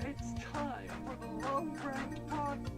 It's time for the Long Range Pod.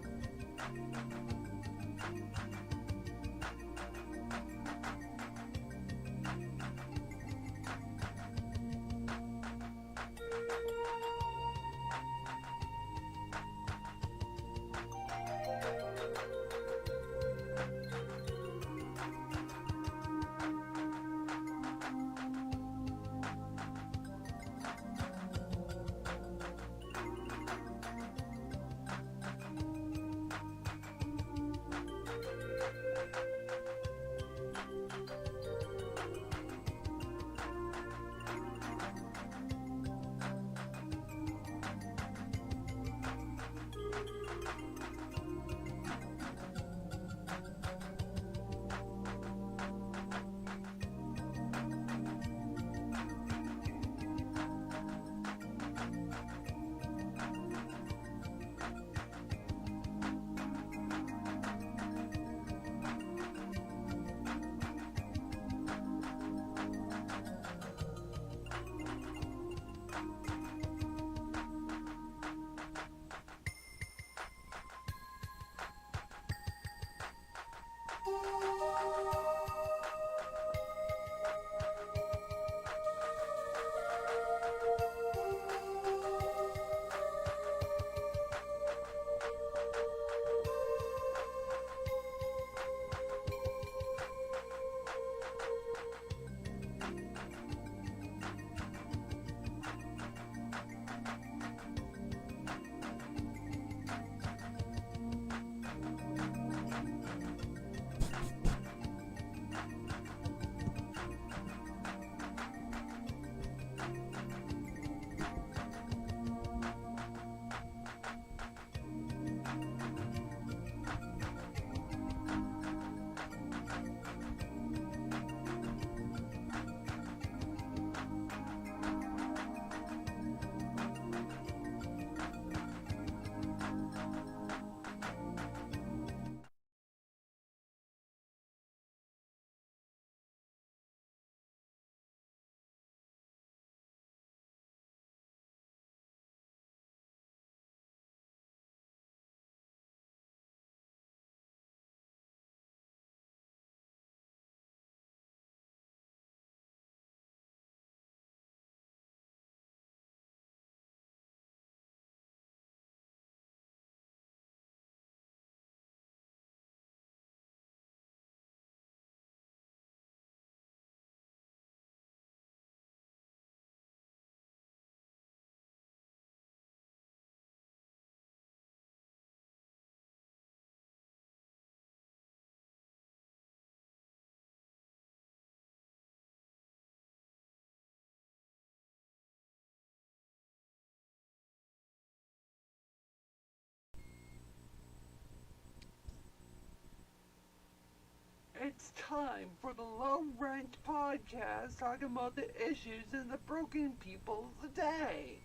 It's time for the Long Range Podcast talking about the issues and the broken people of the day.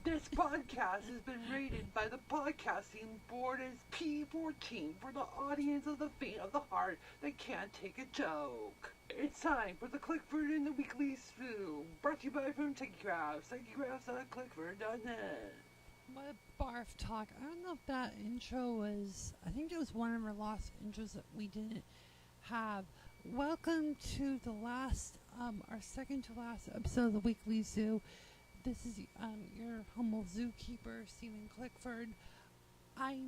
This podcast has been rated by the podcasting board as P14 for the audience of the faint of the heart that can't take a joke. It's time for the Clickford and the Weekly Stew, brought to you by from TechieCrafts, TechieCrafts.clickford.net. What a barf talk. I don't know if that intro was, I think it was one of our last intros that we didn't have. Welcome to the last, our second to last episode of the Weekly Zoo. This is your humble zookeeper, Stephen Clickford. I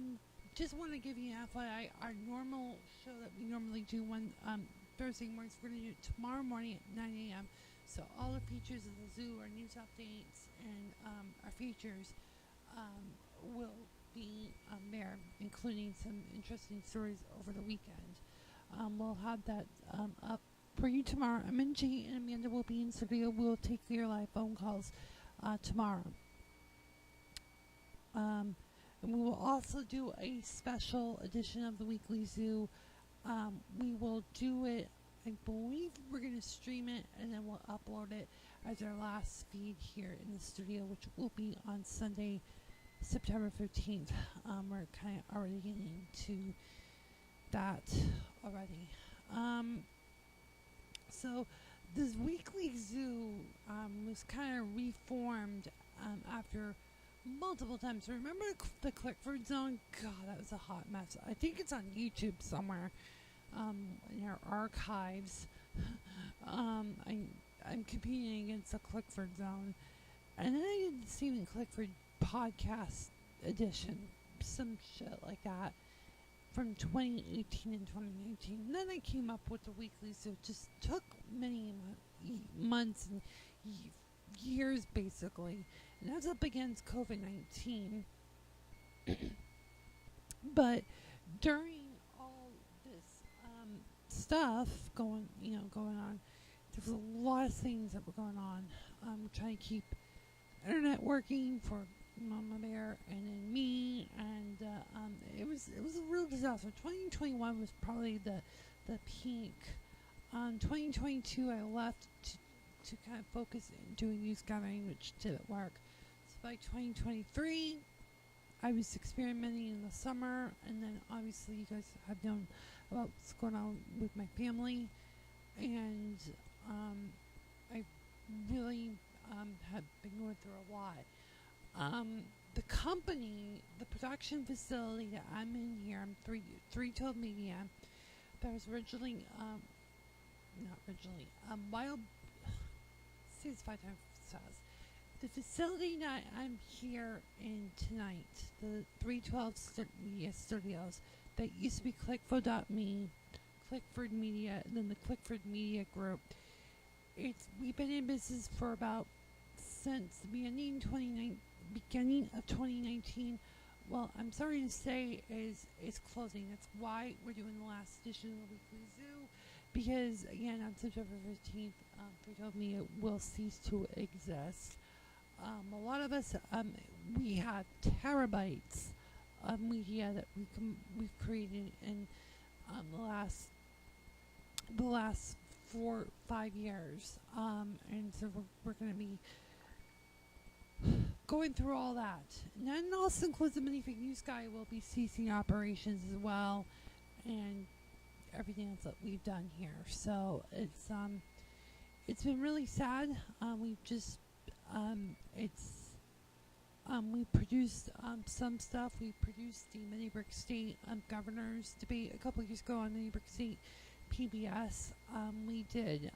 just want to give you an FYI, our normal show that we normally do Thursday mornings. We're going to do it tomorrow morning at 9 a.m. So all the features of the zoo, our news updates, and our features will be there, including some interesting stories over the weekend. We'll have that up for you tomorrow. Jay and Amanda will be in studio. We'll take your live phone calls tomorrow. And we will also do a special edition of the Weekly Zoo. We will do it, I believe we're going to stream it, and then we'll upload it as our last feed here in the studio, which will be on Sunday, September 15th. We're kind of already getting to that already. So this Weekly Zoo was kind of reformed after multiple times. Remember the Clickford Zone? God, that was a hot mess. I think it's on YouTube somewhere in our archives. I'm competing against the Clickford Zone. And then I did the Stephen Clickford podcast edition, some shit like that, from 2018 and 2019. And then I came up with the Weekly Zoo. It just took many months and years, basically. And that's up against COVID-19. But during all this stuff going on, there was a lot of things that were going on. Trying to keep internet working for Mama Bear and then me, and it was a real disaster. 2021 was probably the peak. 2022, I left to kind of focus in doing news gathering, which didn't work. So by 2023, I was experimenting in the summer, and then obviously you guys have known about what's going on with my family, and I really have been going through a lot. The company, the production facility that I'm in here, I'm 312 Media, that was originally, Wild, say this 5 times fast. The facility that I'm here in tonight, the 312 Media Studios, that used to be Clickford.me, Clickford Media, and then the Clickford Media Group. We've been in business for about since the beginning of 2019. Well, I'm sorry to say is closing. That's why we're doing the last edition of the Weekly Zoo, because again on September 15th, 312 Media will cease to exist. A lot of us, we have terabytes of media that we've created in the last 4-5 years, and so we're going to be going through all that. And that also includes the Minifig News Guy will be ceasing operations as well, and everything else that we've done here. So it's been really sad. We've just we produced some stuff. We produced the Mini Brick State Governor's debate a couple years ago on Mini Brick State PBS. We did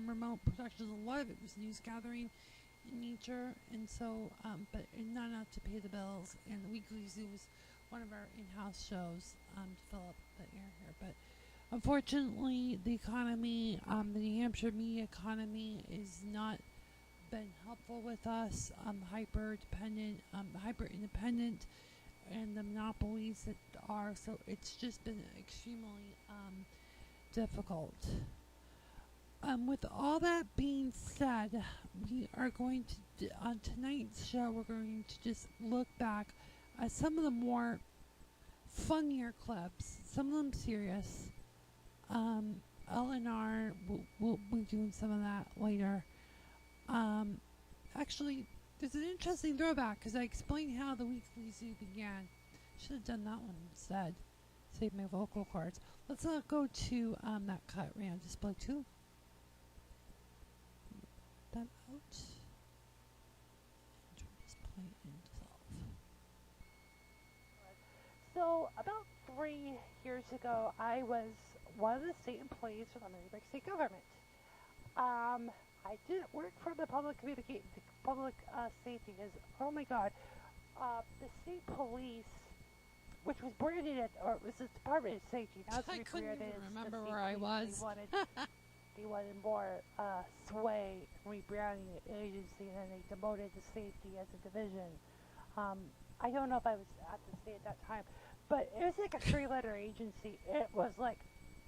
remote productions. A lot of it was news gathering in nature, and so but not enough to pay the bills. And the Weekly Zoo was one of our in-house shows to fill up the air here. But unfortunately, the economy, the New Hampshire media economy, is not been helpful with us. Hyper independent, and the monopolies that are. So it's just been extremely difficult. With all that being said, we are going to, on tonight's show, we're going to just look back at some of the more funnier clips, some of them serious. LNR, we'll be doing some of that later. Actually, there's an interesting throwback, because I explained how the Weekly Zoo began. Should have done that one instead. Save my vocal cords. Let's go to that cut right on display 2. That out. Display and dissolve. So about 3 years ago, I was one of the state employees for the Mini Brick State government. I didn't work for the public safety, because oh my god, the state police which was branded at, or it was the Department of Safety. Now it's I couldn't rebranded even as remember the where I was. They wanted more sway in rebranding the agency, and then they demoted to safety as a division. I don't know if I was at the state at that time, but it was like a three-letter agency. It was like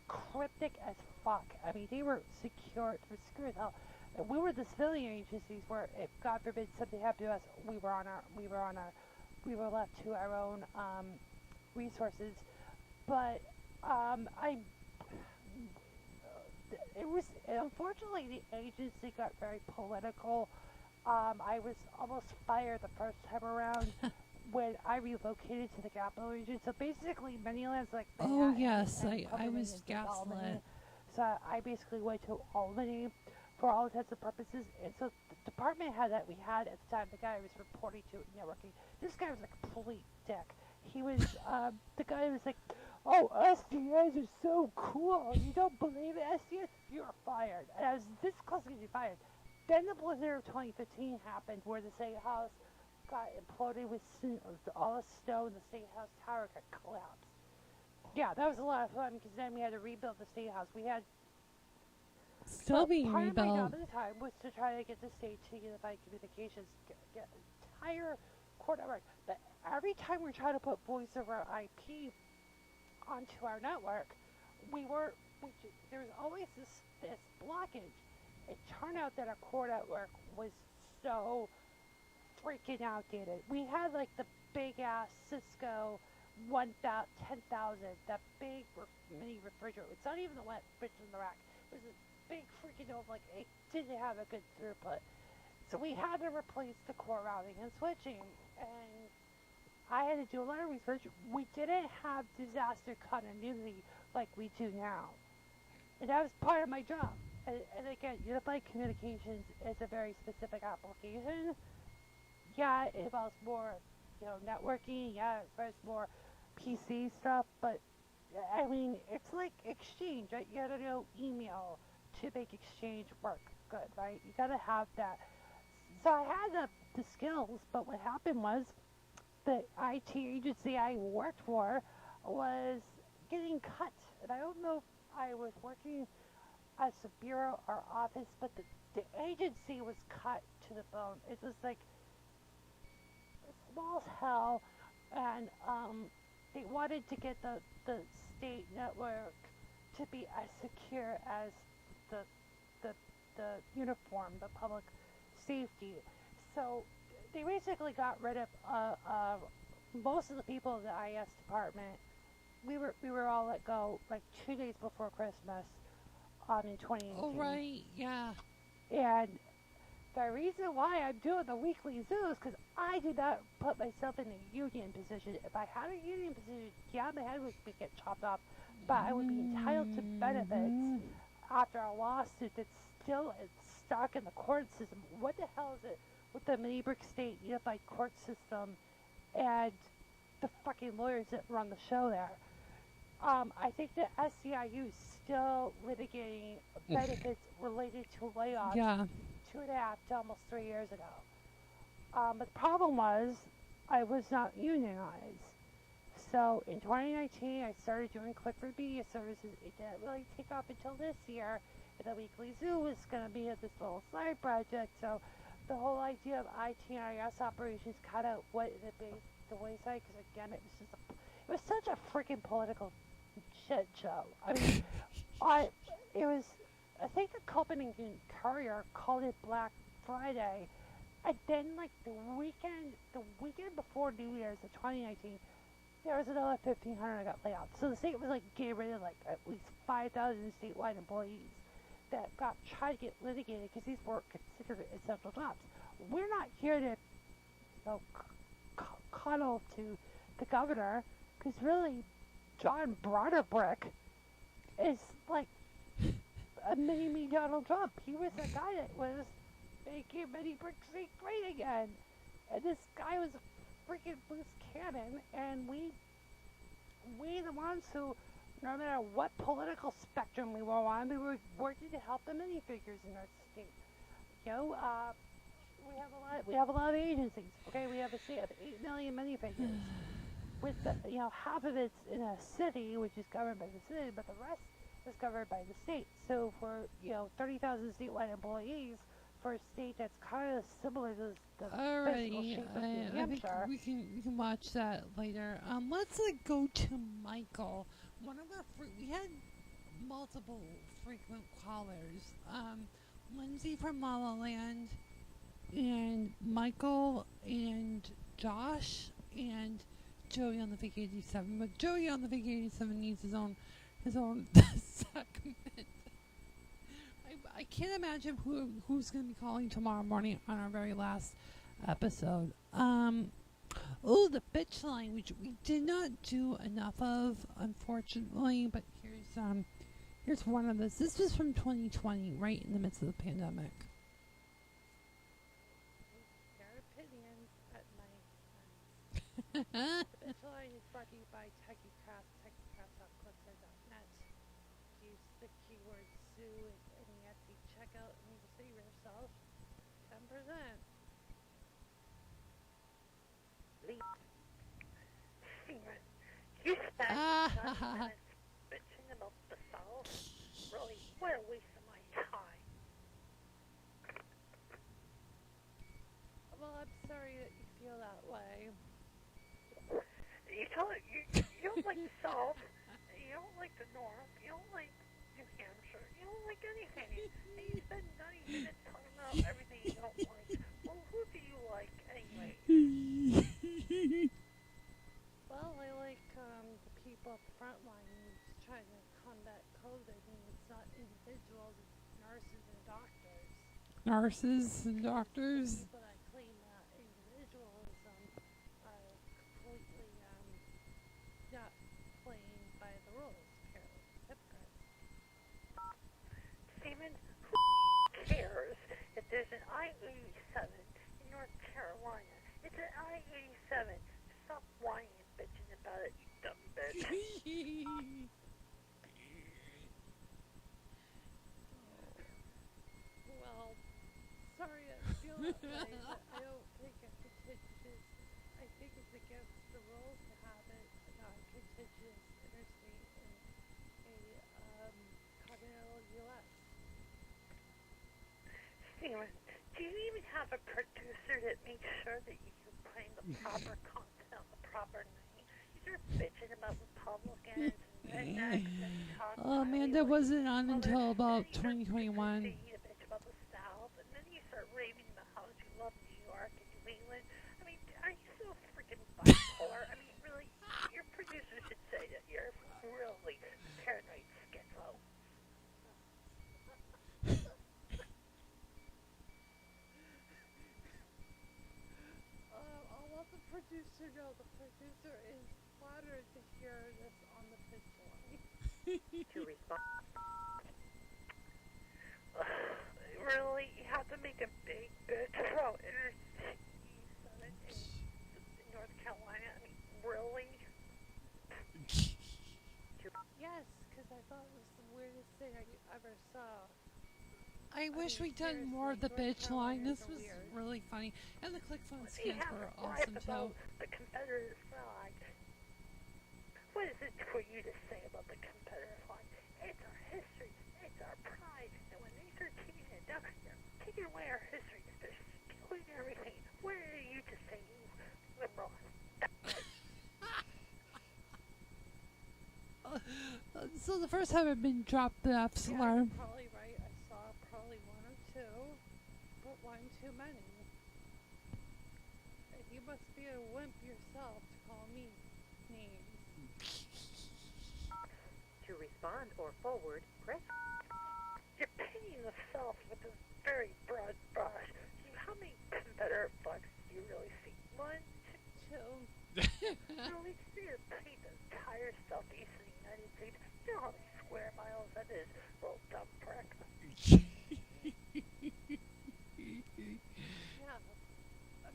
cryptic as fuck. I mean, they were secure as hell. And we were the civilian agencies where, if God forbid something happened to us, we were left to our own resources. But I it was, unfortunately, the agency got very political. I was almost fired the first time around when I relocated to the capital region. So basically, many lands like Oh, Manhattan yes, and I Cumberland was and just Albany. gaslit. So I basically went to Albany for all intents and purposes. And so the department had that we had at the time, the guy I was reporting to at networking, this guy was a complete dick. He was, the guy was like, oh, SDAs are so cool. You don't believe it, SDAs? You're fired. And I was this close to getting fired. Then the blizzard of 2015 happened where the State House got imploded with all the snow and the State House tower got collapsed. Yeah, that was a lot of fun because then we had to rebuild the State House. We had Still being part of my rebuilt. job at the time was to try to get the state to unify communications, get entire core network. But every time we try to put voice over IP onto our network, there was always this blockage. It turned out that our core network was so freaking outdated. We had like the big ass Cisco 10,000, that big mini refrigerator. It's not even the wet fridge in the rack. It was a big freaking old, like, it didn't have a good throughput. So we had to replace the core routing and switching. And I had to do a lot of research. We didn't have disaster continuity like we do now. And that was part of my job. And again, unified communications is a very specific application. Yeah, it involves more, networking. Yeah, it involves more PC stuff. But, I mean, it's like exchange, right? You gotta know email to make exchange work good, right? You gotta have that. So I had the skills, but what happened was the IT agency I worked for was getting cut. And I don't know if I was working as a bureau or office, but the agency was cut to the bone. It was like small as hell, and they wanted to get the state network to be as secure as the the uniform, the public safety. So they basically got rid of most of the people in the IS department. We were all let go like 2 days before Christmas in 2018. Oh, right, yeah. And the reason why I'm doing the weekly zoo is because I did not put myself in a union position. If I had a union position, yeah, my head would get chopped off, but I would be entitled to benefits after a lawsuit that's still stuck in the court system. What the hell is it with the Mini-Brick State Unified Court System and the fucking lawyers that run the show there? I think the SEIU is still litigating benefits related to layoffs. Yeah. 2.5 to almost 3 years ago. But the problem was I was not unionized. So in 2019, I started doing Clickford Media Services. It didn't really take off until this year. And the Weekly Zoo was going to be this little side project. So the whole idea of IT and IS operations kind of went in the wayside because, again, it was such a freaking political shit show. I mean, I think the Copenhagen Courier called it Black Friday, and then like the weekend before New Year's of 2019, there was another 1,500 that got laid off. So the state was like getting rid of like at least 5,000 statewide employees that got tried to get litigated because these were considered essential jobs. We're not here to coddle to the governor, because really John Broderbrick is like a mini Donald Trump. He was the guy that was making Mini-Brick State great again. And this guy was a freaking loose cannon, and we the ones who, no matter what political spectrum we were on, we were working to help the minifigures in our state. We have a lot of agencies. Okay, we have a state of 8 million minifigures. with the, half of it's in a city, which is governed by the city, but the rest is governed by the state. So for 30,000 statewide employees for a state that's kind of similar to the physical Alrighty, shape of New I think Hampshire. we can watch that later. Let's go to Michael. One of our we had multiple frequent callers. Lindsay from La La Land, and Michael, and Josh, and Joey on the Vic 87. But Joey on the Vic 87 needs his own segment. I can't imagine who's going to be calling tomorrow morning on our very last episode. Oh, the bitch line, which we did not do enough of, unfortunately. But here's one of this. This was from 2020, right in the midst of the pandemic. Their opinions at night. The bitch line is brought to you by techicraft.clipster.net. Use the keyword Sue at any Etsy checkout and you'll save yourself 10%. You spent 9 minutes bitching about the South? Really, what a waste of my time. Well, I'm sorry that you feel that way. You don't like the South, you don't like the North, you don't like New Hampshire, you don't like anything. And you spend 90 minutes talking about everything you don't like. Well, who do you like anyway? Well, I like the people at the front line who's trying to combat COVID, and it's not individuals, it's nurses and doctors. Nurses and doctors. People that claim that individualism are completely not playing by the rules, apparently. Hypocrites. Stephen, who cares if there's an I-87 in North Carolina? It's an I-87. Stop whining and bitching about it, you dumb bitch. Well, sorry I feel that way, but I don't think a contiguous, I think it's against the rules to have it non-contiguous interstate in a continental U.S. Steven, do you even have a producer that makes sure that you're playing the proper content on the proper night? You're bitching about Republicans and rednecks and talking Oh man, that wasn't on until about 2021. You bitch about the South, and then you start raving about how much you love New York and New England. I mean, are you so freaking bipolar? I mean, really, your producer should say that you're really paranoid schizo. I'll let the producer know. The producer is flattered to hear this on the pitch line. To respond. Really? You have to make a big bitch about Interstate 7 in North Carolina? I mean, really? Yes, because I thought it was the weirdest thing I ever saw. I wish we'd done more of the bitch line. This was really funny. And the click phone scans were awesome too. The Confederate flag. What is it for you to say about the Confederate flag? It's our history. It's our pride. And when they start taking it down, they're taking away our history. They're stealing everything. What are you to say, you liberal? So the first time I've been dropped the F's Yeah, alarm. you're probably right. I saw probably one or two, but one too many. And you must be a wimp yourself to call me names. To respond or forward, press. You're painting yourself with a very broad brush. How many Confederate flags do you really see? 1, 2. Really? You're painting the entire southeast of the United States. You know how many square miles that is, little dumb prick. Yeah.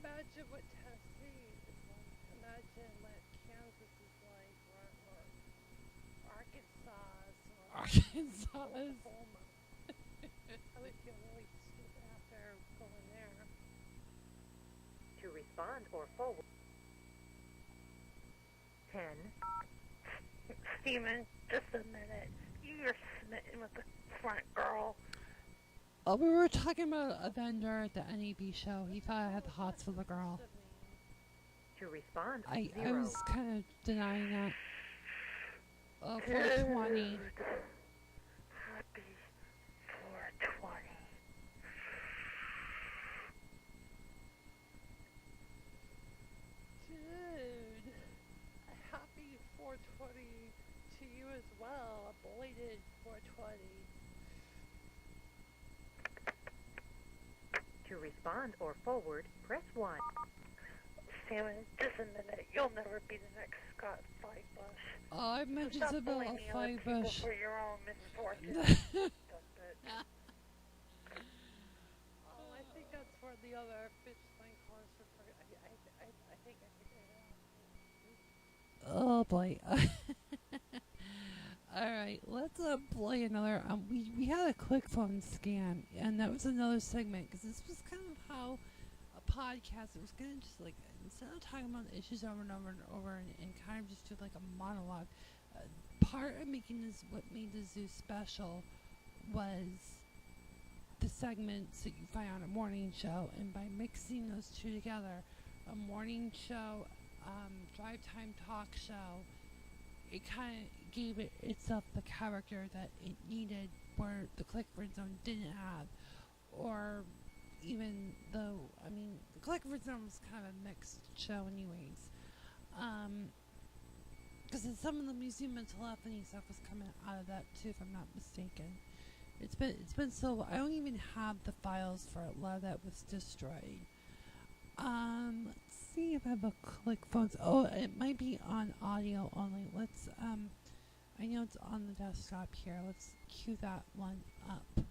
Imagine what Tennessee is like. Imagine what Kansas is like, or Arkansas, or Arkansas. Oklahoma. I would feel really stupid after going there. To respond or forward. Steven, just a minute. You're smitten with the front girl. Oh, we were talking about a vendor at the NAB show. He thought I had the hots for the girl. To respond, I 0. was kind of denying that. 420. Happy 420. Dude, happy 420 to you as well. A belated 420. To respond or forward, press 1. Steven, just a minute. You'll never be the next Scott Fightbush. Oh, I mentioned Stop Isabella blaming other people Fightbush. for your own misfortune. I think that's for the other bitch thing concert. I think I figured it out. Oh boy. Alright, let's play another. We had a quick phone scan, and that was another segment, because this was kind of how a podcast, it was going to just like, instead of talking about issues over and over and over and kind of just do like a monologue, part of making this, what made the zoo special was the segments that you find on a morning show, and by mixing those two together, a morning show, drive time talk show, it kind of gave it itself the character that it needed, where the Clickford Zone didn't have, or even though, I mean, the Clickford Zone was kind of a mixed show anyways, because some of the museum and telephony stuff was coming out of that too, if I'm not mistaken. It's been so, I don't even have the files for it. A lot of that was destroyed. Let's see if I have a click phones. Oh, it might be on audio only. Let's, I know it's on the desktop here. Let's cue that one up.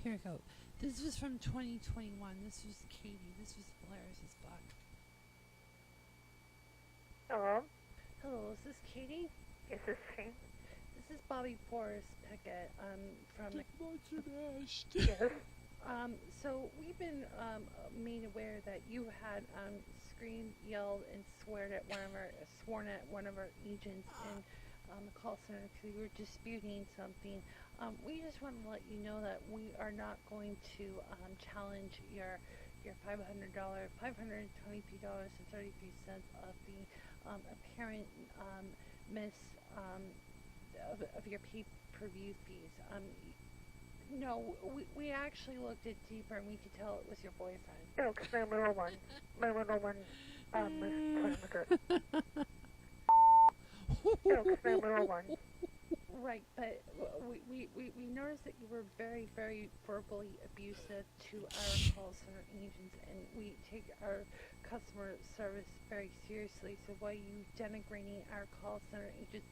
Here we go. This was from 2021. This was Katie. This was Blair's as fuck. Hello? Hello, is this Katie? Is this Shane? This is Bobby Forrest Pickett, from... Yes. So we've been, made aware that you had, screamed, yelled, and sworn at one of our agents in, the call center because you were disputing something. We just want to let you know that we are not going to, challenge your $500, $523.33 of the, apparent, miss, of your pay-per-view fees. No, we actually looked it deeper and we could tell it was your boyfriend. No, because my little one, was playing with her. No, because my little one. Right, but we noticed that you were very, very verbally abusive to our call center agents, and we take our customer service very seriously. So why are you denigrating our call center agents?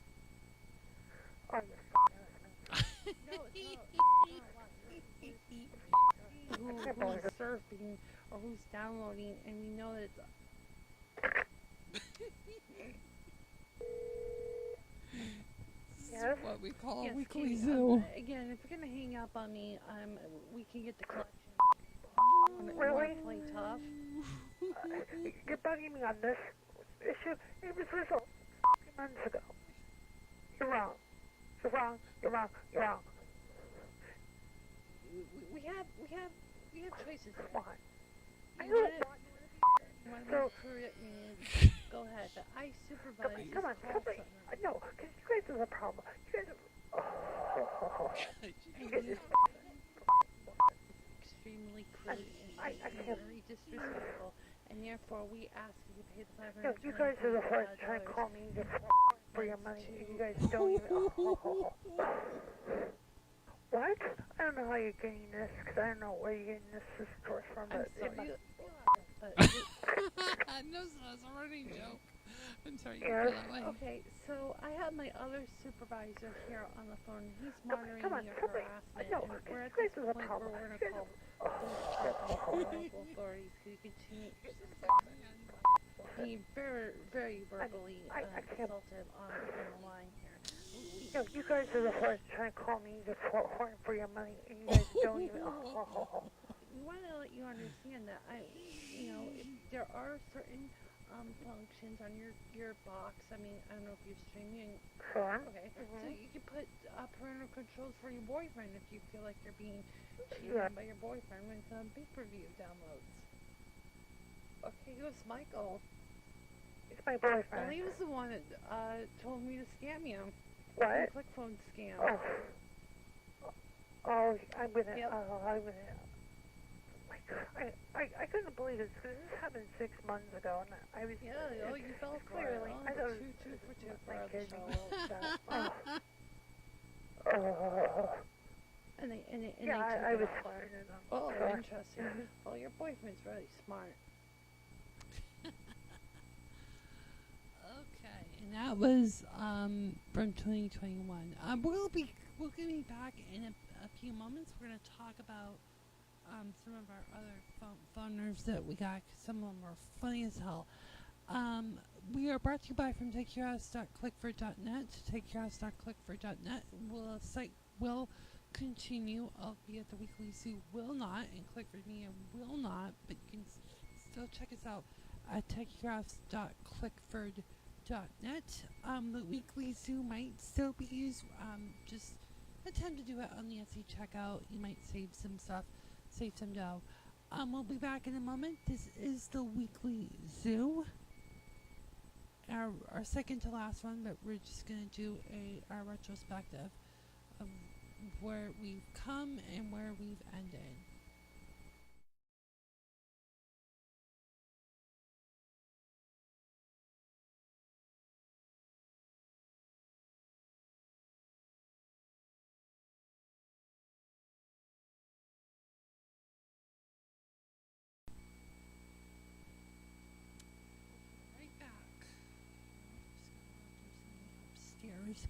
Oh, no, it's not. Who's surfing or who's downloading, and we know that Yes? What we call a weekly Katie, zoo. Again, if you're gonna hang up on me, we can get the collection. Really? Play tough. You're bugging me on this issue. It was resolved months ago. You're wrong. You're wrong. You're wrong. You're wrong. We have choices. Why? I You don't want want to So- recruit me? Go ahead. But I supervise this Come on, call somebody. center. No, because you guys are the problem. You guys are... You guys are... Extremely crude and can't... very disrespectful, and therefore we ask you to pay the $500. No, you guys are the first trying to call me to for your money, and you guys don't even... What? I don't know how you're getting this, because I don't know where you're getting this story from. I'm But sorry. No, that's a running joke. I'm sorry you Yes. feel that way. Okay, so I have my other supervisor here on the phone. He's No, monitoring come on, your somebody. harassment, No, and we're at you guys this are the point problem. where we're You going to guys call police and local authorities who continue being very, very verbally can't- assaultive on the line here. No, you guys are the first trying to call me to for your money, and you guys don't even... we want to let you understand that if there are certain functions on your box. I mean, I don't know if you're streaming. Sure. Okay, so Mm-hmm. you can put parental controls for your boyfriend if you feel like you're being cheated Yeah. on by your boyfriend with pay-per-view downloads. Okay, who's Michael? It's my Well, boyfriend. he was the one that told me to scam you. What? Click phone scam. Oh. Oh, I'm gonna. Yep. Oh, I'm gonna. My God, I couldn't believe this because this happened 6 months ago, and I was. Yeah, you fell for clearly. it. I Oh, thought it was two for two for my our kids. show. Oh. And they Yeah, took I it was off. flattered. Oh, Sure. interesting. Well, your boyfriend's really smart. Okay, and that was from 2021. We're gonna be back in a few moments. We're gonna talk about some of our other phone nerves that we got. 'Cause some of them were funny as hell. We are brought to you by from takeyourhouse.clickford.net. Takeyourhouse.clickford.net. Site will continue, albeit the Weekly Zoo will not, and Clickford Media will not, but you can still check us out at takeyourhouse.clickford.net. The Weekly Zoo might still be used. Just attempt to do it on the Etsy checkout. You might save some stuff, save some dough. We'll be back in a moment. This is the Weekly Zoo. Our second to last one, but we're just going to do our retrospective of where we've come and where we've ended. Right back. Just gonna do something upstairs.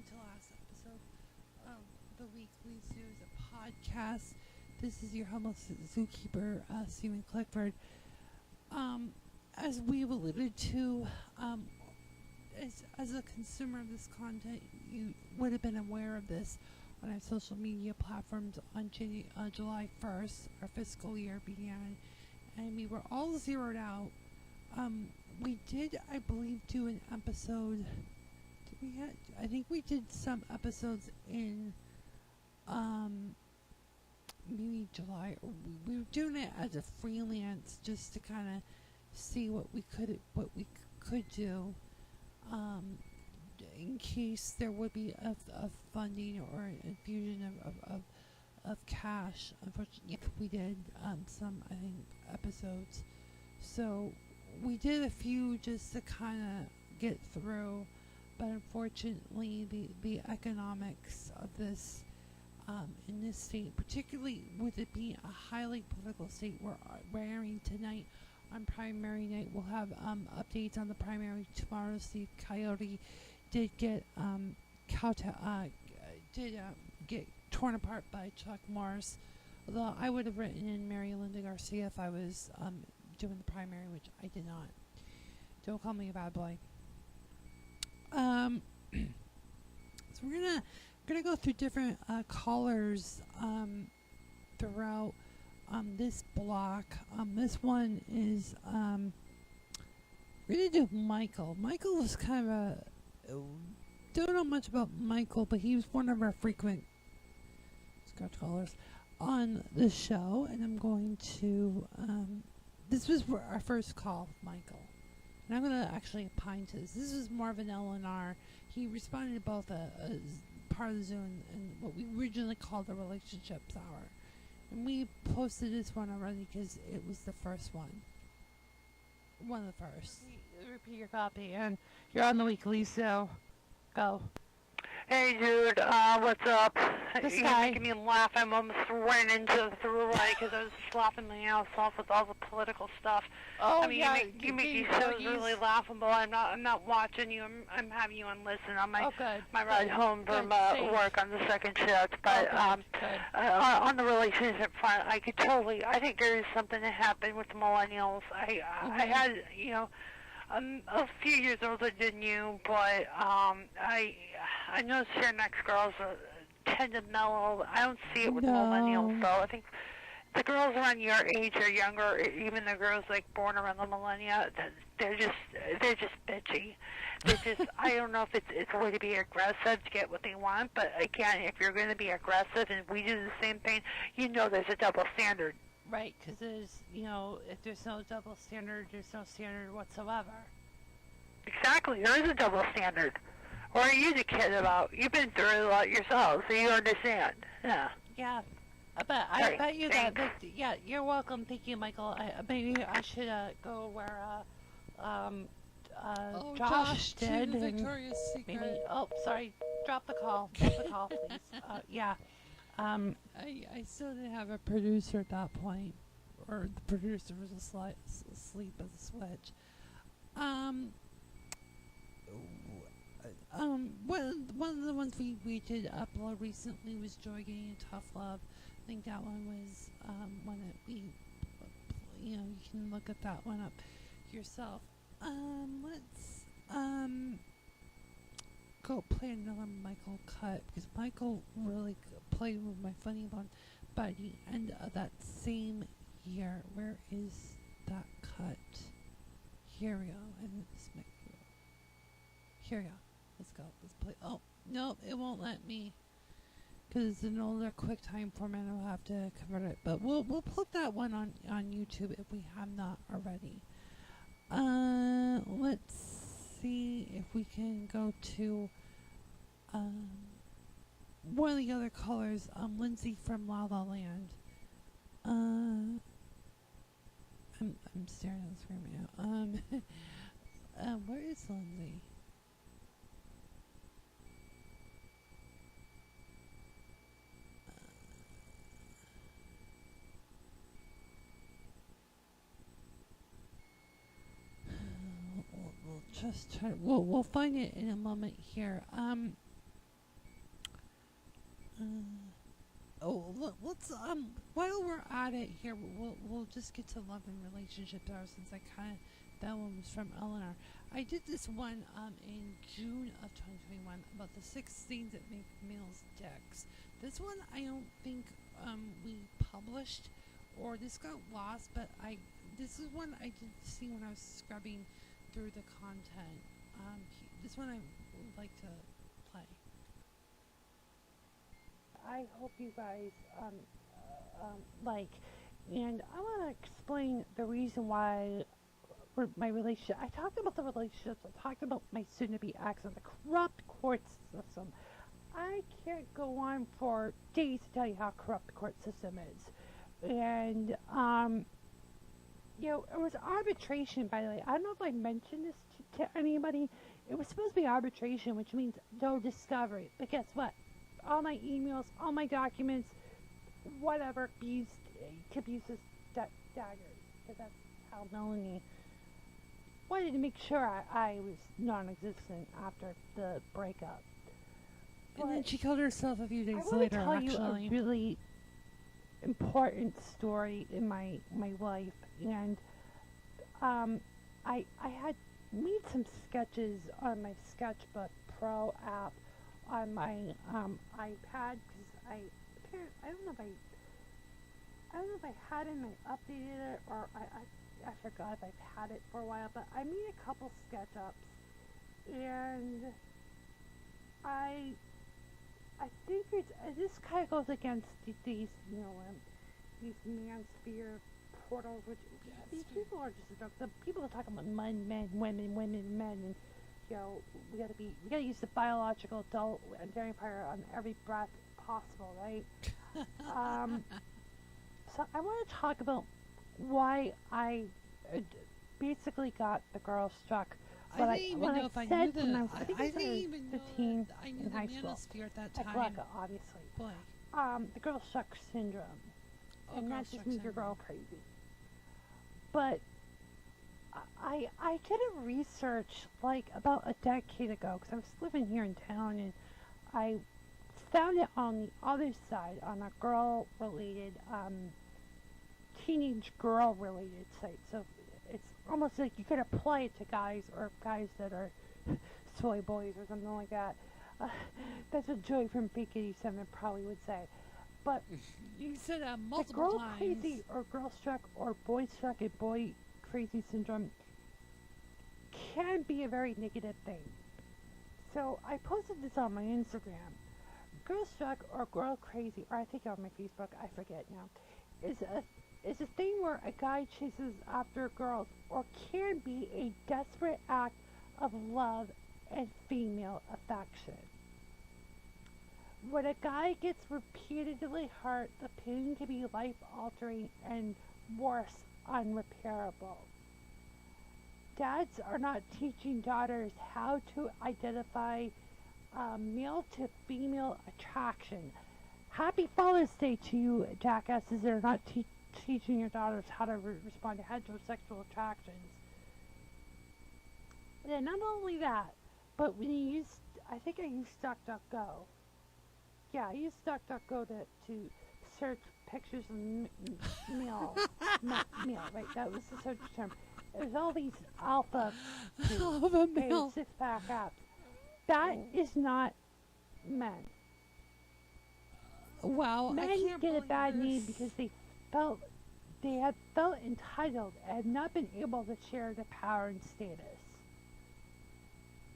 to last episode of the Weekly Zoo is a podcast. This is your homeless zookeeper, Stephen Clickford. As we've alluded to, as a consumer of this content, you would have been aware of this on our social media platforms on July 1st. Our fiscal year began, and we were all zeroed out. We did, I believe, do an episode. I think we did some episodes in maybe July. We were doing it as a freelance just to kind of see what we could do in case there would be a funding or an infusion of cash. Unfortunately, we did some, I think, episodes. So we did a few just to kind of get through, but unfortunately the economics of this in this state, particularly with it being a highly political state, we're airing tonight on primary night. We'll have updates on the primary tomorrow. Steve Coyote did get get torn apart by Chuck Morris, although I would have written in Mary Linda Garcia if I was doing the primary, which I did not. Don't call me a bad boy. So we're gonna go through different callers throughout this block. This one is we're gonna do Michael. Michael was kind of a don't know much about Michael, but he was one of our frequent scratch callers on the show, and I'm going to this was our first call with Michael. And I'm going to actually opine to this. This is more of an L&R. He responded to both a part of the Zoom and what we originally called the Relationships Hour. And we posted this one already because it was the first one. One of the first. Repeat your copy, and you're on the Weekly, so go. Hey dude, what's up? This You're guy. making me laugh. I'm almost ran into the throughway because I was laughing my ass off with all the political stuff. Oh, I mean, yeah. you make these shows really laughable. I'm not watching you. I'm having you on listen on my my ride home from work on the second shift. But on the relationship front, I think there is something that happened with the millennials. I had, a few years older than you, but I noticed your next girls tend to mellow. I don't see it with millennials, though. I think the girls around your age or younger, even the girls like born around the millennia, they're just bitchy. I don't know if it's a way to be aggressive to get what they want, but again, if you're going to be aggressive and we do the same thing, there's a double standard. Right, because there's, if there's no double standard, there's no standard whatsoever. Exactly, there is a double standard. What are you the kid about? You've been through it a lot yourself, so you understand. Yeah. Yeah. I bet you that. But, yeah, you're welcome. Thank you, Michael. Maybe I should go where Josh did. To Victoria's Secret. Maybe. Oh, sorry. Drop the call. Drop the call, please. Yeah. I still didn't have a producer at that point, or the producer was asleep at the switch. One of the ones we did upload recently was Joy Getting Tough Love. I think that one was one that we, you can look at that one up yourself. Let's go play another Michael cut, because Michael really played with my funny bone by the end of that same year. Where is that cut? Here we go. Here we go. Let's go. Let's play. Oh, no, it won't let me. Because it's an older QuickTime format. I'll have to convert it. But we'll put that one on YouTube if we have not already. Let's see if we can go to one of the other callers, Lindsay from La La Land. I'm staring at the screen right now. Where is Lindsay? We'll just try. We'll find it in a moment here. let's while we're at it here, we'll just get to love and relationships hour, since that one was from Eleanor. I did this one in June of 2021 about the 6 things that make males dicks. This one I don't think we published, or this got lost, but this is one I did see when I was scrubbing through the content. This one I would like to play. I hope you guys like, and I want to explain the reason why my relationship. I talked about the relationships. I talked about my soon-to-be ex and the corrupt court system. I can't go on for days to tell you how corrupt the court system is, and it was arbitration. By the way, I don't know if I mentioned this to anybody. It was supposed to be arbitration, which means no discovery. But guess what? All my emails, all my documents, whatever, could use as daggers, because that's how Melanie wanted to make sure I was non-existent after the breakup. And then she killed herself a few days later, I want to tell you a really important story in my life, and I had made some sketches on my Sketchbook Pro app on my iPad, because I don't know if I had it and I updated it, or I forgot if I've had it for a while, but I made a couple SketchUps, and I think this kind of goes against these manosphere portals, which these people are just the people that talk about men, women, and we gotta use the biological adult and vampire on every breath possible, right? So I want to talk about why I basically got the girl struck. But I didn't even know if I knew that. I didn't even know that I knew the manosphere at that time. At Glecca, obviously. Boy. The girl struck syndrome. And that just means your girl crazy. But I did a research like about a decade ago, because I was living here in town, and I found it on the other side, on a girl-related, teenage girl-related site. So it's almost like you could apply it to guys, or guys that are soy boys or something like that. That's what Joey from Fake 87 probably would say. But you said multiple times. The girl crazy or girl struck or boy struck and boy crazy syndrome can be a very negative thing. So I posted this on my Instagram. Girl struck or girl crazy, or I think on my Facebook, I forget now, is a thing where a guy chases after girls, or can be a desperate act of love and female affection. When a guy gets repeatedly hurt, the pain can be life-altering and worse, unrepairable. Dads are not teaching daughters how to identify male to female attraction. Happy Father's Day to you, jackasses that are not teaching your daughters how to respond to heterosexual attractions. And not only that, but when you use, I think I used DuckDuckGo. Yeah, I used DuckDuckGo to search pictures of male, right? That was the search term. There's all these alpha male six-pack apps. That is not men. Wow, men I can't get a bad this. name because they have felt entitled and not been able to share the power and status.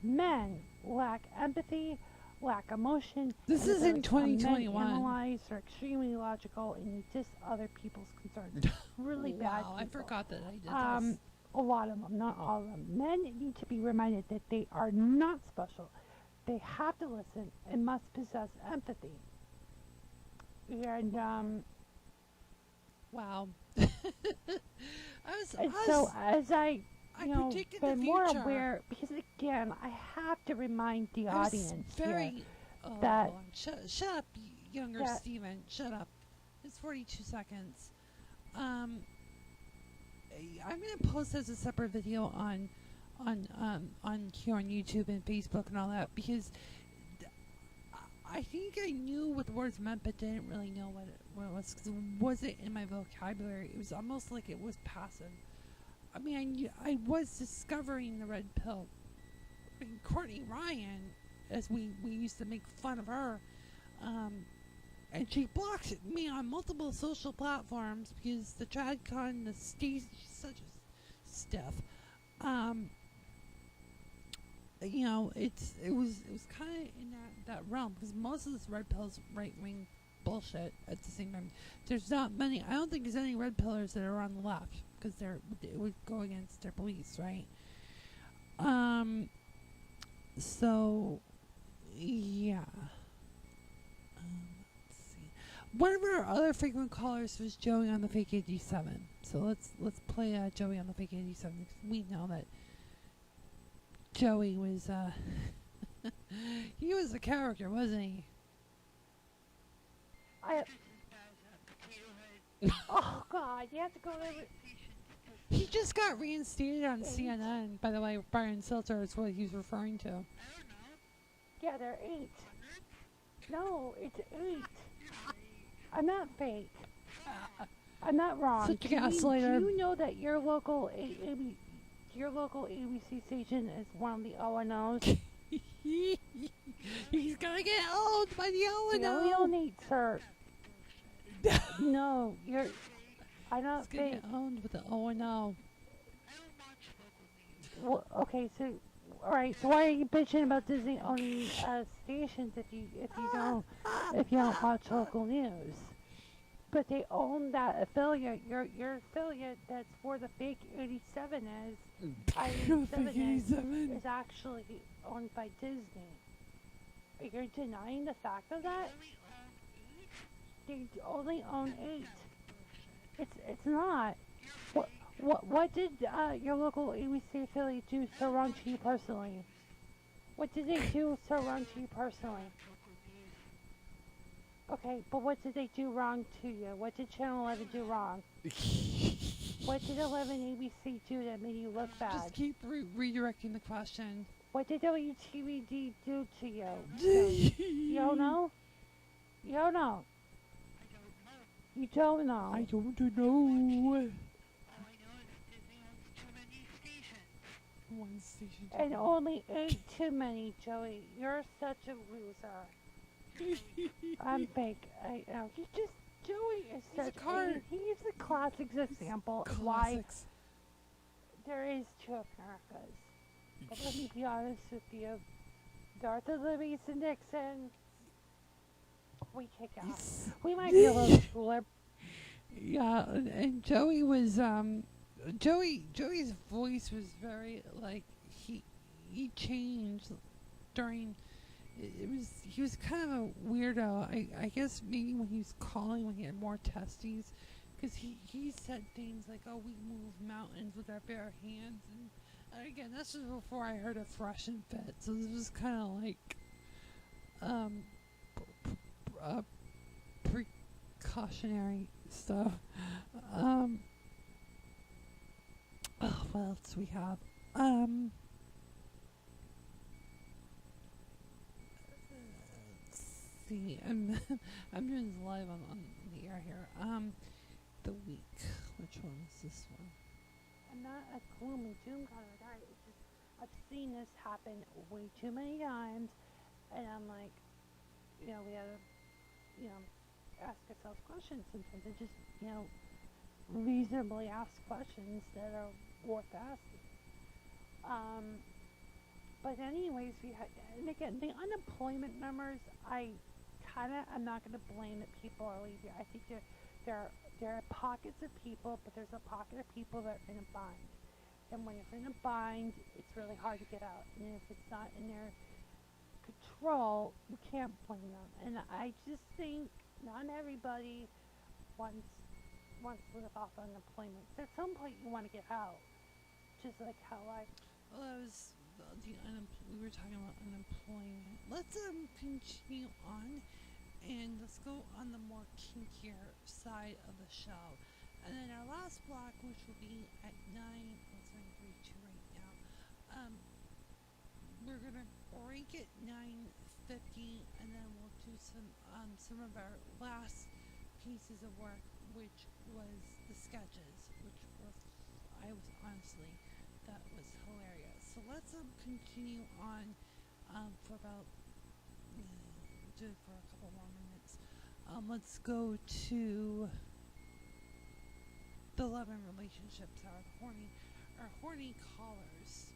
Men lack empathy, lack emotion. This is in 2021. Analyze, are extremely logical, and you diss other people's concerns. Really bad. Wow, I forgot that I did this. A lot of them, not all of them. Men need to be reminded that they are not special. They have to listen and must possess empathy. And wow. So as I been more aware, because again, I have to remind the audience that shut up, younger Steven. Shut up. It's 42 seconds. I'm gonna post as a separate video on here on YouTube and Facebook and all that, because I think I knew what the words meant, but didn't really know what it was, because it wasn't in my vocabulary. It was almost like it was passive. I mean, I was discovering the red pill. I mean, Courtney Ryan, as we used to make fun of her, and she blocked me on multiple social platforms because the TradCon, the stage, such a stiff. You know, it was kind of in that realm, because most of this red pill's right wing bullshit. At the same time, there's not many. I don't think there's any red pillars that are on the left, because it would go against their beliefs, right? So yeah. Let's see. One of our other frequent callers was Joey on the Fake 87. So let's play Joey on the Fake 87, because we know that Joey was he was a character, wasn't he? Oh God, you have to go over. He just got reinstated on CNN. By the way, Brian Seltzer is what he's referring to. Yeah, they're 8. No, it's 8. I'm not fake. I'm not wrong. Such a gaslighter. Do you know that your local ABC station is one of the O&Os? He's gonna get owned by the O&O. No, you don't need, sir. No, I'm not fake. He's gonna get owned with the O&O. Well, okay, so all right. So why are you bitching about Disney owning stations if you don't watch local news? But they own that affiliate. Your affiliate that's where the Fake 87 is. Is actually owned by Disney. You're denying the fact of that? They only own 8. It's not. What did your local ABC affiliate do so wrong to you personally? What did they do so wrong to you personally? Okay, but what did they do wrong to you? What did Channel 11 do wrong? What did 11 ABC do that made you look bad? Just keep redirecting the question. What did WTVD do to you? You don't know? You don't know? You don't know? I don't know. One station. And only 8 too many, Joey. You're such a loser. I'm fake. Joey is such a... He's a classic example of why there is 2 Americas. But let me be honest with you. North of the Mason Dixon, we kick out. We might be a little cooler. Yeah, and Joey was, Joey's voice was very, like, he changed during, he was kind of a weirdo. I guess maybe when he was calling, when he had more testes, because he said things like, oh, we move mountains with our bare hands, and again, this was before I heard of Fresh and Fit, so this was kind of like, precautionary stuff. Oh, what else do we have? Let's see. I'm doing this live on the air here. The week. Which one is this one? I'm not a gloom and doom kind of guy. It's just I've seen this happen way too many times, and I'm like, we gotta, ask ourselves questions sometimes, and just, reasonably ask questions that are worth asking. But anyways, and again, the unemployment numbers, I'm not going to blame that people are leaving. I think there are pockets of people, but there's a pocket of people that are in a bind. And when you're in a bind, it's really hard to get out. And if it's not in their control, you can't blame them. And I just think not everybody wants to live off unemployment. So at some point you want to get out. Just like how Well, that was we were talking about unemployment. Let's continue on, and let's go on the more kinkier side of the show. And then our last block, which will be at 9:32 right now. We're gonna break at 9:50, and then we'll do some of our last pieces of work, which was the sketches, which were, I was honestly, that was hilarious. So let's continue on for about, do it for a couple more minutes. Let's go to the love and relationships, our horny callers.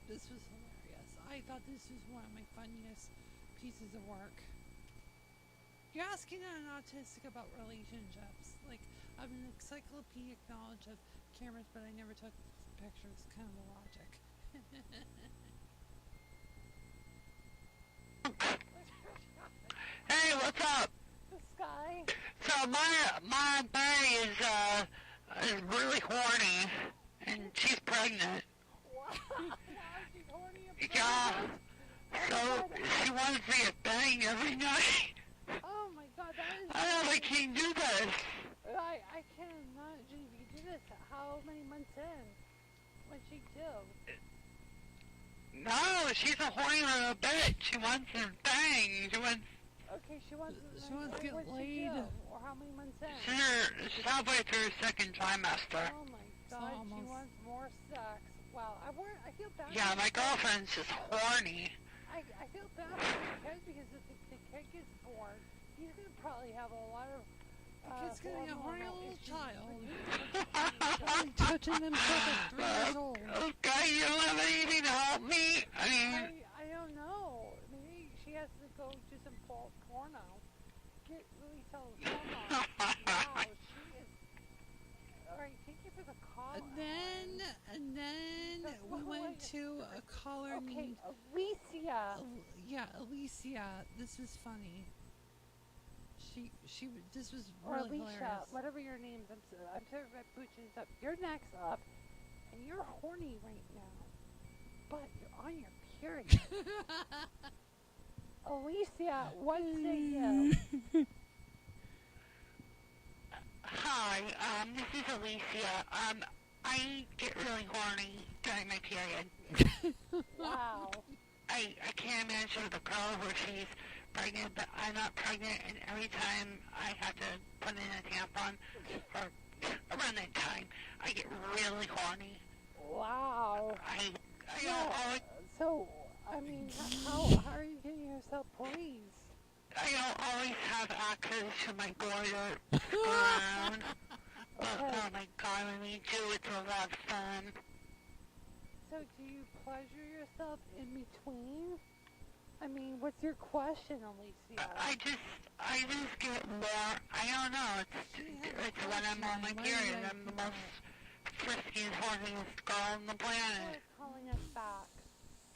This was hilarious. I thought this was one of my funniest pieces of work. You're asking an autistic about relationships. Like, I'm an encyclopedic knowledge of cameras, but I never took pictures. Kind of the logic. Hey, what's up? The sky. So my bae is really horny, and she's pregnant. Wow, she's horny and Yeah. pregnant. So she wants me to bang every night. Oh my God, that is. I don't think he can do this. I can't imagine if you do this. How many months in? What'd she do? No, she's a horny little bitch. She wants to bang. Okay, she wants to get laid. Or how many months in? She's halfway through her second trimester. Oh my God, she wants more sex. Wow, I feel bad. Yeah, my girlfriend's just horny. I feel bad for the kid because if the kid gets born, he's gonna probably have a lot of. The kid's gonna be a horny little child. Issues. Touching themselves at 3 years old. Okay, you don't have anything to help me? I don't know. Maybe she has to go do some porno. Release all the hormones. Wow, she is. Alright, thank you for the call. And then we went to a caller named Alicia. Alicia. This was funny. This was or really Alicia, hilarious. whatever your name is. I'm sorry if I butchered this up. You're next up, and you're horny right now, but you're on your period. Alicia, what say you? Hi, this is Alicia. I get really horny during my period. Wow. I can't imagine the girl where she's pregnant, but I'm not pregnant, and every time I have to put in a tampon, or around that time, I get really horny. Wow. I don't always, So, I mean, how are you getting yourself pleased? I don't always have access to my goiter around. Oh my God, when we do, it's a lot of fun. So, do you pleasure yourself in between? I mean, what's your question, Alicia? I just get more, I don't know, it's when I'm on my period, I'm the most frisky and horniest girl on the planet. Calling us back.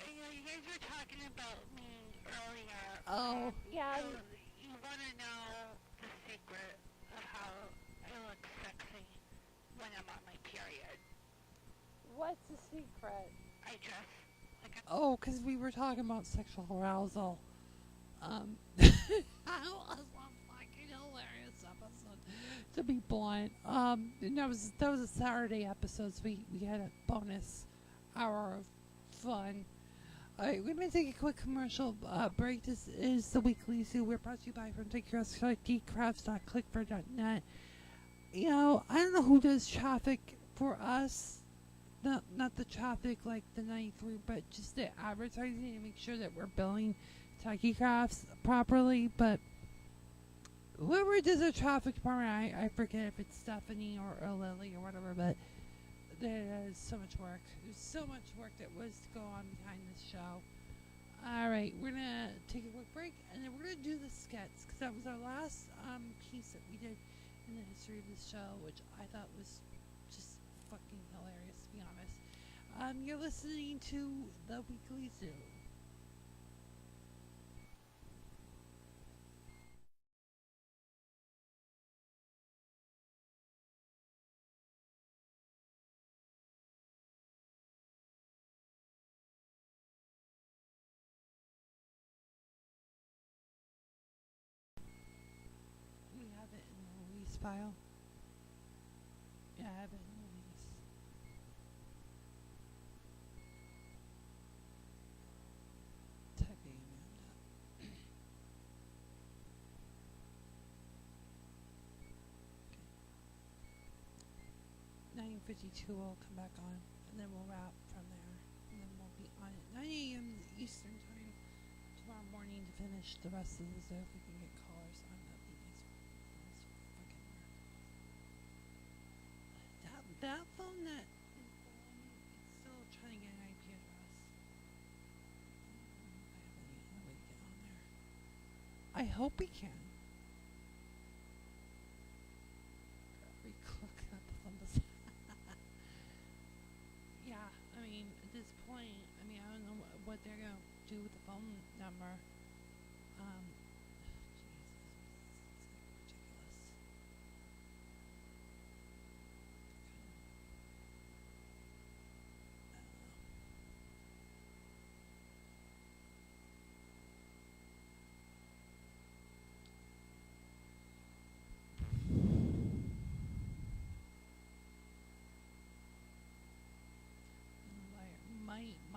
You guys were talking about me earlier. Oh. Yeah. You want to know the secret of how I look sexy when I'm on my period. What's the secret? I dress like a... Oh, because we were talking about sexual arousal. That was a fucking hilarious episode, to be blunt. And that was a Saturday episode, so we had a bonus hour of fun. Alright, we're going to take a quick commercial break. This is the Weekly Zoo. We're brought to you by from geekcrafts.clickfor.net. You know, I don't know who does traffic for us. Not the traffic like the 93, but just the advertising to make sure that we're billing Techie Crafts properly. But whoever does the traffic department, I forget if it's Stephanie or Lily or whatever, but there's so much work. There's so much work that was to go on behind this show. Alright, we're going to take a quick break, and then we're going to do the skits, because that was our last piece that we did in the history of this show, which I thought was just fucking hilarious, to be honest. You're listening to The Weekly Zoo. We have it in the release file. Yeah, I have it in the release. Typing Amanda. 4:52 will come back on, and then we'll wrap from there, and then we'll be on at 9 a.m. Eastern time tomorrow morning to finish the rest of the Zoom. If we can get callers on, that'd be nice. That phone that is below me, it's still trying to get an IP address. I don't know if I have any other way to get on there. I hope we can. Yeah, I mean, at this point, I mean, I don't know what they're gonna do with the phone number.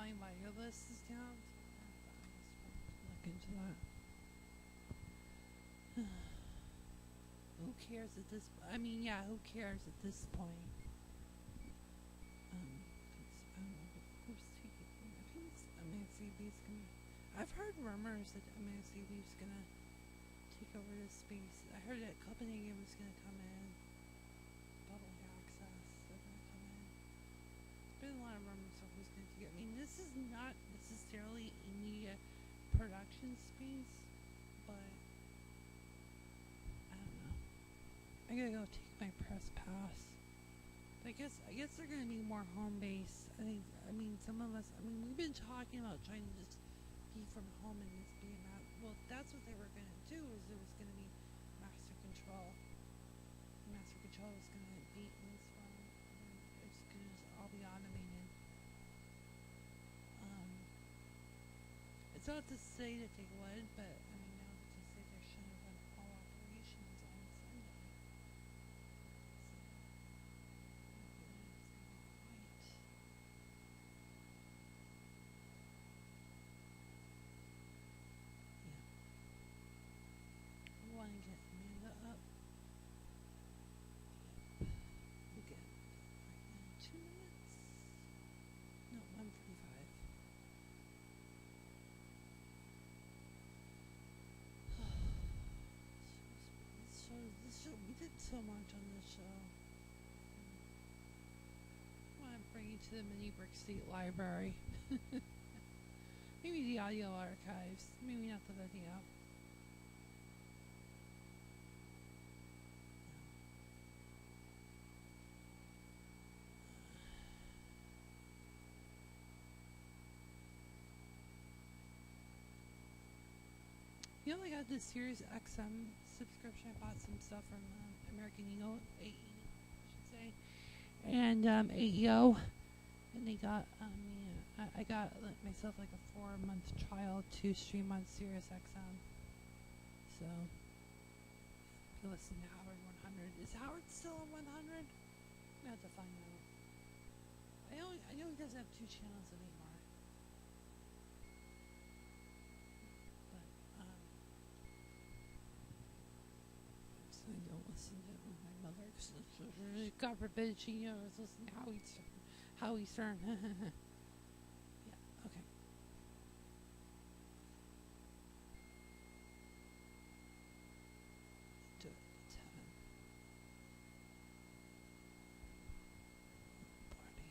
My wireless is down. Look into that. Who cares at this? I mean, yeah, who cares at this point? I don't know who's taking. I think it's MSCB's gonna. I've heard rumors that MSCB's gonna take over this space. I heard that Copenhagen was gonna come in. Bubble access. They're gonna come in. There's been a lot of rumors of who's going to take it. I mean, this is not necessarily a media production space, but I don't know. I gotta go take my press pass. But I guess they're gonna be more home based. I mean, some of us. I mean, we've been talking about trying to just be from home and just be out. Well, that's what they were gonna do. Is it was gonna be master control. Master control was gonna be in this one. It's gonna just all be automated. It's not to say that they would, but I mean, now that they say they shouldn't run all operations on Sunday. We want to get Amanda up. We'll get right in 2 minutes. No, 1:45. We did so much on this show. I want to bring you to the Mini Brick State Library. Maybe the audio archives. Maybe not the video. You know, I got this Sirius XM subscription. I bought some stuff from American Eagle, AE, I should say, and AEO, and they got I got myself like a 4-month trial to stream on Sirius XM. So you listen to Howard 100. Is Howard still on 100? I have to find out. I know he doesn't have 2 channels anymore. I don't listen to my mother because God forbid she knows listen to Howie Stern. Yeah, okay. Do it at 7. Party.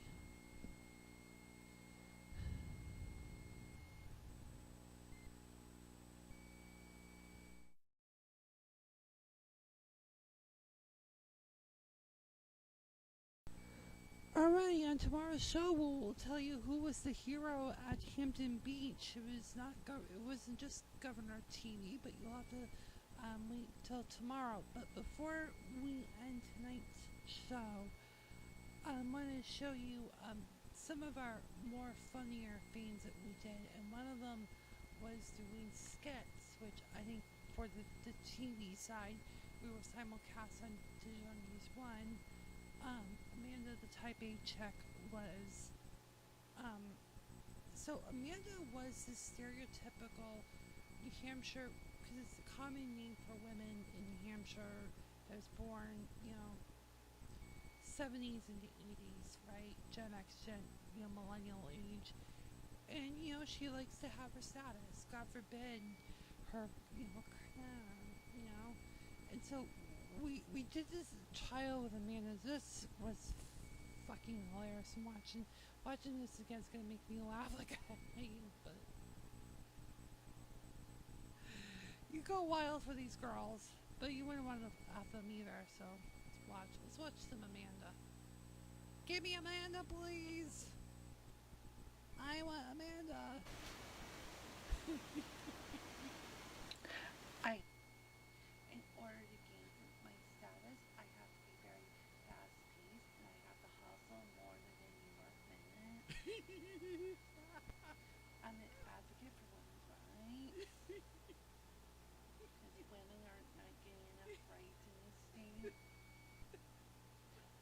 Alrighty, on tomorrow's show, we'll tell you who was the hero at Hampton Beach. It wasn't just Governor TV, but you'll have to wait till tomorrow. But before we end tonight's show, I want to show you some of our more funnier things that we did, and one of them was doing skits, which I think for the TV side, we were simulcast on Digital News 1. Amanda, the Type A check, was so Amanda was the stereotypical New Hampshire, because it's a common name for women in New Hampshire that was born, 70s and the 80s, right? Gen X, millennial age. And, she likes to have her status. God forbid her, crown, And so we did this trial with Amanda. This was fucking hilarious. And watching this again is going to make me laugh like a hyena, but you go wild for these girls, but you wouldn't want to have them either, so let's watch some Amanda. Give me Amanda, please! I want Amanda! In order to gain my status, I have to be very fast-paced, and I have to hustle more than a New York minute. I'm an advocate for women's rights. Because women are not getting enough rights in this state.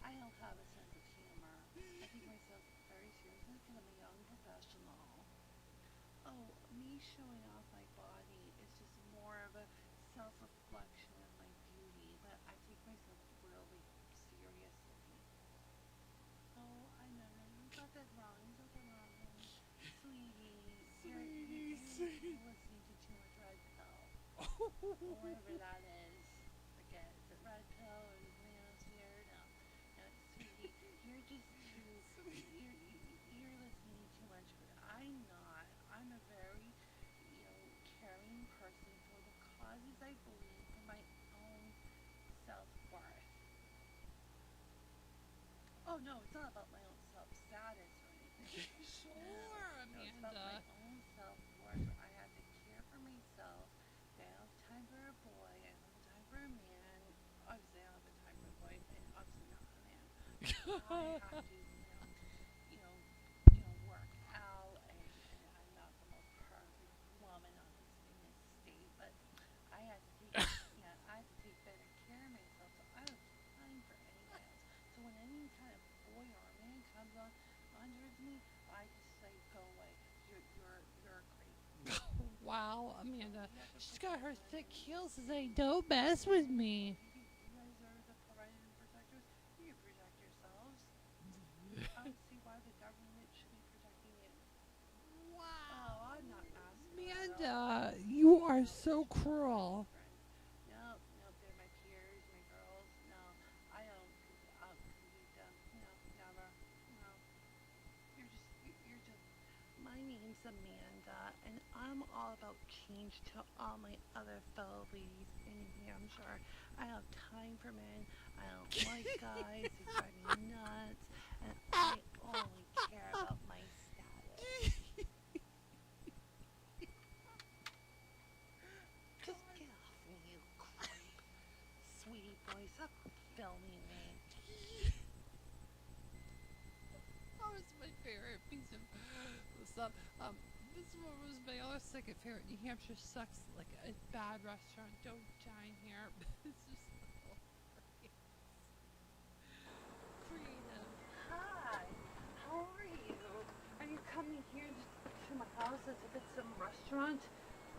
I don't have a sense of humor. I take myself very seriously because I'm a young professional. Oh, me showing off my body is just more of a self-reflection of my beauty, but I take myself really seriously. Oh, I know, you got that wrong, Sweetie, you're listening to too much red pill. Whatever that is. Forget, is it red pill or something else here? No, sweetie, you're just you're listening too much. I'm not. I'm a very, caring person for the causes I believe for my own self-worth. Oh no, it's not about my own self-status or anything. Sure, Amanda. No, it's about my own self-worth. I have to care for myself. I don't have time for a boy. I don't have time for a man. Obviously, I don't have time for a boy, and obviously not a man. I have to, work out, and I'm not the most perfect woman in this state, but I have to take, I have to take better care of myself, so I don't have time for anyone else. So when any kind of boy or a man comes on towards me, I just say, go away. You're great. Wow, Amanda. She's got her thick heels to say, don't mess with me. You guys are the providers and protectors. You protect yourselves. I don't see why the government should be protecting you. Wow. Oh, I'm not asking. Amanda, you are so cruel. No, they're my peers, my girls. No, I don't compete them. Never. No. You're just, my name's Amanda, and I'm all about change to all my other fellow ladies in New Hampshire. I don't have time for men. I don't like guys. They drive me nuts. And I only care about my status. Just get off me, you creep. Sweetie boy, stop filming me. That was my favorite piece of stuff. This one was my other second favorite. New Hampshire sucks like a bad restaurant. Don't dine here. It's just hilarious. Creative. Hi. How are you? Are you coming here to my house as if it's some restaurant?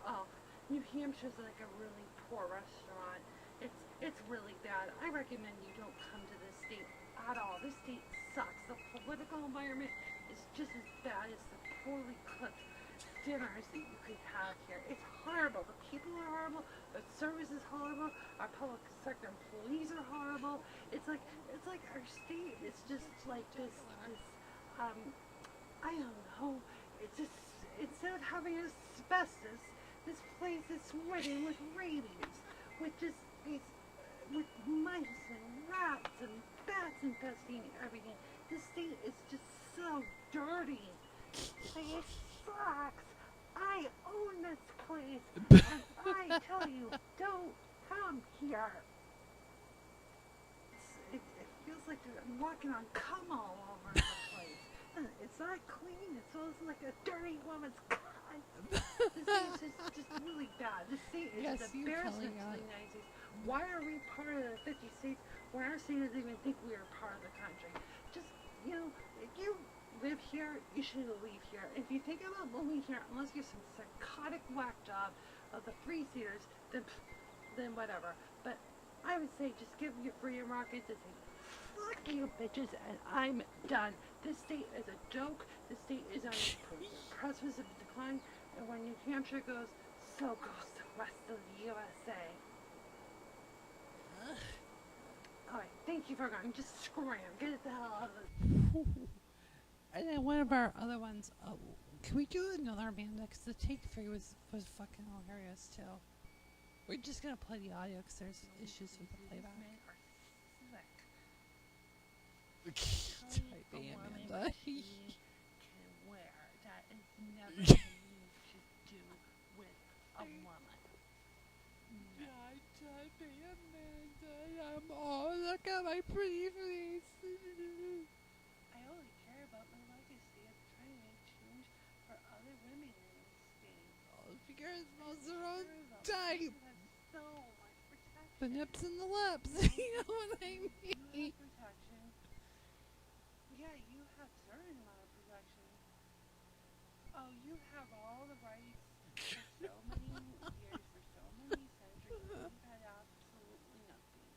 Oh, New Hampshire's like a really poor restaurant. It's really bad. I recommend you don't come to this state at all. This state sucks. The political environment is just as bad as the poorly cooked dinners that you could have here. It's horrible. The people are horrible. The service is horrible. Our public sector employees are horrible. It's like our state is just like this I don't know. It's just, instead of having asbestos, this place is ridden with rabies, with mice and rats and bats infesting everything. This state is just so dirty. It sucks. I own this place, and I tell you, don't come here. It feels like I'm walking on cum all over the place. It's not clean. It smells like a dirty woman's cunt. This state is just really bad. This state is an embarrassment to the United States. Why are we part of the 50 states when our state doesn't even think we are part of the country? Just, if you live here, you should leave here. If you think about moving here, unless you're some psychotic whack job of the three-seaters, then whatever. But I would say just give your free market to say, fuck you bitches, and I'm done. This state is a joke. This state is on its precipice of decline, and when New Hampshire goes, so goes the rest of the USA. Alright, thank you for going. Just scram. Get the hell out of this. And then one of our other ones, can we do another band? Because the take 3 was fucking hilarious too. We're just gonna play the audio because there's issues with the playback. Typing Amanda. Can wear that is never to do with a woman. Typing Amanda. Look at my pretty face. I only care about my legacy of trying to make change for other women in this state. Because most are all tight. So much protection. The nips and the lips. You know what I mean? You have protection. Yeah, you have certain amount of protection. Oh, you have all the rights for so many years, for so many centuries. You've had absolutely nothing.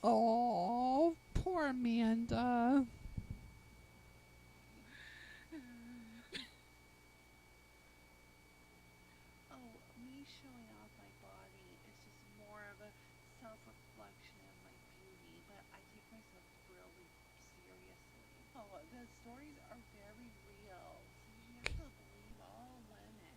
Oh, poor Amanda. Me showing off my body is just more of a self-reflection of my beauty, but I take myself really seriously. Oh, the stories are very real, so you have to believe all women.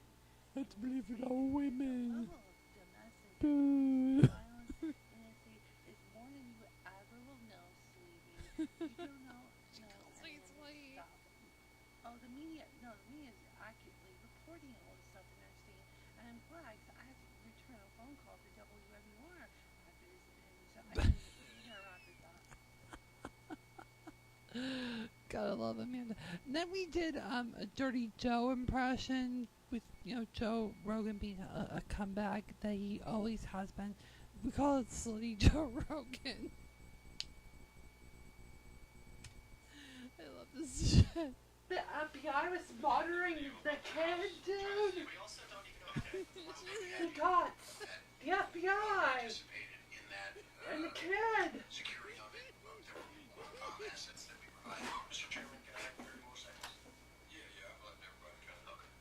Let's believe in all women. The level of domestic violence in this state is more than you ever will know, sweetie. You don't know. Sweet. Oh, the media is accurately reporting all this stuff in our state. And I'm glad, because I have to return a phone call to WMUR after this, and so I can wrap this up. Gotta love Amanda. And then we did a Dirty Joe impression with, Joe Rogan being a comeback that he always has been. We call it Slutty Joe Rogan. I love this shit. The FBI was monitoring the kid, dude. We also don't even know The cops. The FBI. And the kid. Security of it, assets that we provide. Mr. Chairman, can I have 30 more seconds? Yeah, I've let everybody kind of. Okay.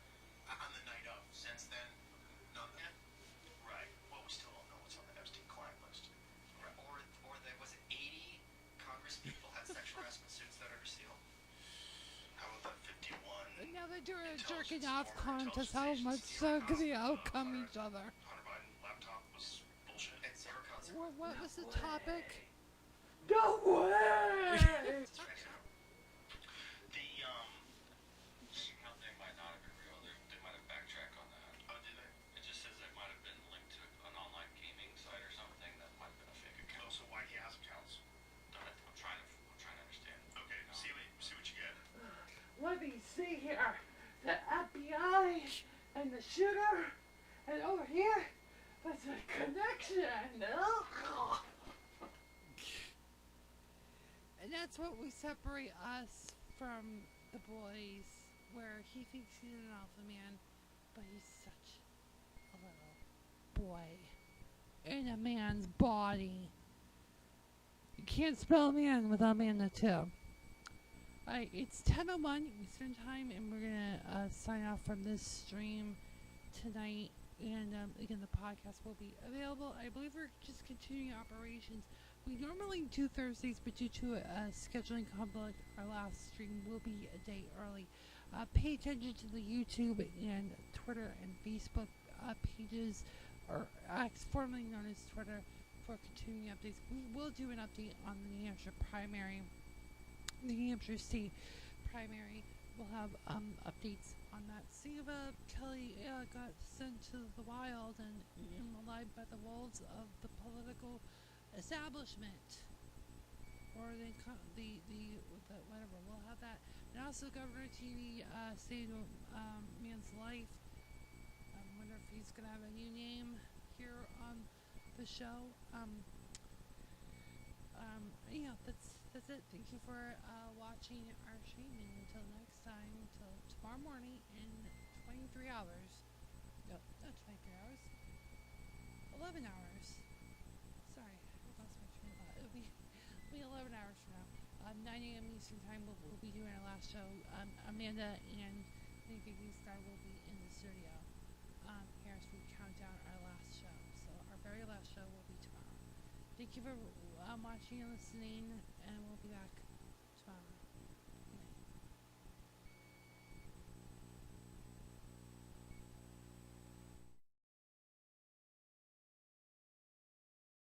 On the night of, since then, none yet? Right. Well, we still don't know what's on the Epstein client list. Right. Or there was 80 Congress people had sexual harassment suits that are sealed. How about that 51? And now they're doing a jerking off contest. How much so could they outcome each other? Hunter Biden laptop was bullshit. And zero consequences. What was the topic? No way! They might not have been real. They might have backtracked on that. Oh, did they? It just says it might have been linked to an online gaming site or something that might have been a fake account. Oh, so why do you have accounts? I'm trying to understand. Okay, see what you get. Let me see here. The FBI and the shooter, and over here, there's a connection. And that's what we separate us from the boys, where he thinks he's an alpha man, but he's such a little boy in a man's body. You can't spell man without Amanda too. Alright, it's 10:01 Eastern Time, and we're gonna sign off from this stream tonight. And again, the podcast will be available. I believe we're just continuing operations. We normally do Thursdays, but due to a scheduling conflict, our last stream will be a day early. Pay attention to the YouTube and Twitter and Facebook pages, or formerly known as Twitter, for continuing updates. We will do an update on the New Hampshire primary, the New Hampshire state primary. We'll have updates on that. Siva Kelly got sent to the wild and immolated by the wolves of the political establishment, or the whatever. We'll have that, and also Governor TV saved man's life. I wonder if he's gonna have a new name here on the show. Yeah, that's it. Thank you for watching our stream, and until next time, until tomorrow morning in 23 hours. No, not 23 hours. 11 hours. Sorry, I lost my train of thought. It'll be 11 hours from now. 9 a.m. Eastern Time, we'll be doing our last show. Amanda and Vicky Star will be in the studio here as we count down our last show. So our very last show will be tomorrow. Thank you for watching and listening, and we'll be back